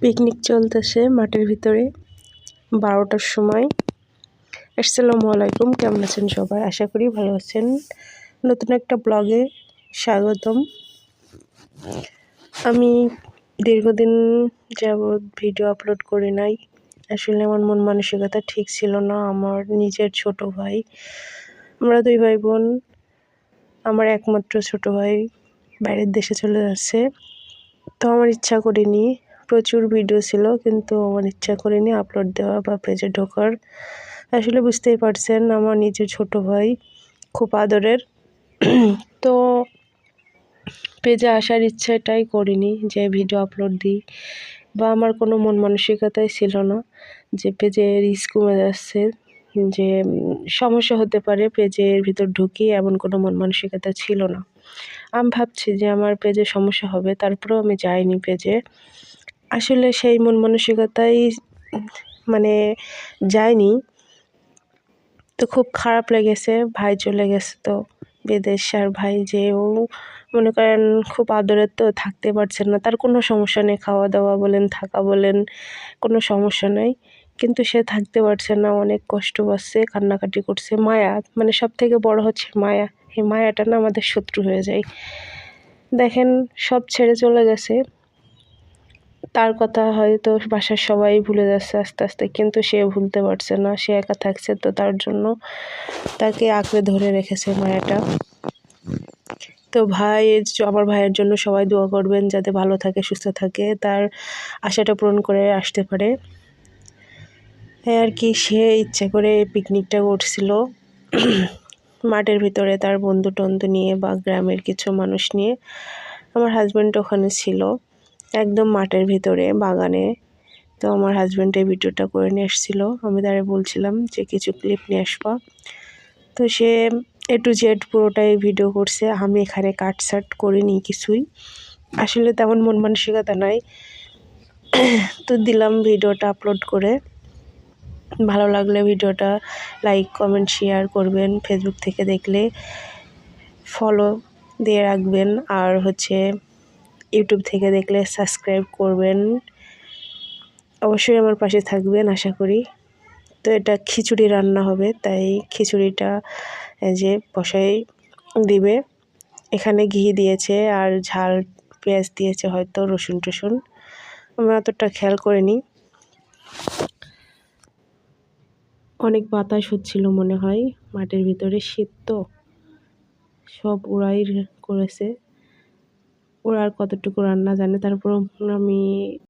Picnic চলতেছে মাঠের ভিতরে 12টার সময়। আসসালামু আলাইকুম, কেমন আছেন সবাই? আশা করি ভালো আছেন। নতুন একটা ব্লগে স্বাগতম। আমি দীর্ঘদিন যাবৎ ভিডিও আপলোড করি নাই। আসলে আমার মন মানসিকতা ঠিক ছিল না। আমার নিজের ছোট ভাই, আমরা 2 ভাই বোন। আমার একমাত্র ছোট ভাই বাইরের দেশে চলে যাচ্ছে, তো আমার ইচ্ছা করিনি। প্রচুর ভিডিও ছিল, কিন্তু আমার ইচ্ছা করিনি আপলোড দেওয়া বা পেজে ঢোকার। আসলে বুঝতেই পারছেন, আমার নিজের ছোট ভাই, খুব আদরের। তো পেজে আসার ইচ্ছাটাই করিনি যে ভিডিও আপলোড দিই, বা আমার কোনো মন মানসিকতাই ছিল না যে পেজে রিচ কমে যাচ্ছে, যে সমস্যা হতে পারে পেজের ভিতর ঢুকি, এমন কোনো মন মানসিকতা ছিল না। আমি ভাবছি যে আমার পেজে সমস্যা হবে, তারপরেও আমি যাইনি পেজে। আসলে সেই মন মানসিকতাই মানে যায়নি। তো খুব খারাপ লেগেছে, ভাই চলে গেছে তো বিদেশ। আর ভাই যেও মনে করেন খুব আদরের, তো থাকতে পারছেন না। তার কোনো সমস্যা নেই, খাওয়া দাওয়া বলেন, থাকা বলেন, কোনো সমস্যা নেই। কিন্তু সে থাকতে পারছে না, অনেক কষ্ট পাচ্ছে, কান্নাকাটি করছে। মায়া, মানে সবথেকে বড় হচ্ছে মায়া। এই মায়াটা না আমাদের শত্রু হয়ে যায়। দেখেন, সব ছেড়ে চলে গেছে। তার কথা হয়তো বাসার সবাই ভুলে যাচ্ছে আস্তে আস্তে, কিন্তু সে ভুলতে পারছে না। সে একা থাকছে, তো তার জন্য তাকে আঁকড়ে ধরে রেখেছে মায়াটা। তো আমার ভাইয়ের জন্য সবাই দোয়া করবেন, যাতে ভালো থাকে, সুস্থ থাকে, তার আশাটা পূরণ করে আসতে পারে। হ্যাঁ, আর কি, সে ইচ্ছা করে পিকনিকটা করছিল মাঠের ভিতরে, তার বন্ধু টন্ধু নিয়ে বা গ্রামের কিছু মানুষ নিয়ে। আমার হাজব্যান্ড ওখানে ছিল, একদম মাঠের ভিতরে বাগানে। তো আমার হাজব্যান্ড এই ভিডিওটা করে নিয়ে এসেছিল। আমি তারে বলছিলাম যে কিছু ক্লিপ নিয়ে আসবা। তো সে A to Z পুরোটাই ভিডিও করছে। আমি এখানে কাটসাট করিনি কিছুই। আসলে তেমন মন মানসিকতা নাই। তো দিলাম ভিডিওটা আপলোড করে। ভালো লাগলে ভিডিওটা লাইক, কমেন্ট, শেয়ার করবেন। ফেসবুক থেকে দেখলে ফলো দিয়ে রাখবেন, আর ইউটিউব থেকে দেখলে সাবস্ক্রাইব করবেন। অবশ্যই আমার পাশে থাকবেন আশা করি। তো এটা খিচুড়ি রান্না হবে, তাই খিচুড়িটা যে বসাই দিবে। এখানে ঘি দিয়েছে আর ঝাল পেঁয়াজ দিয়েছে, হয়তো রসুন টসুন, আমি অতটা খেয়াল করিনি। অনেক বাতাস হচ্ছিল মনে হয় মাঠের ভিতরে, শীত তো, সব ওরাই করেছে। ওরা আর কতটুকু রান্না জানে। তারপর আমি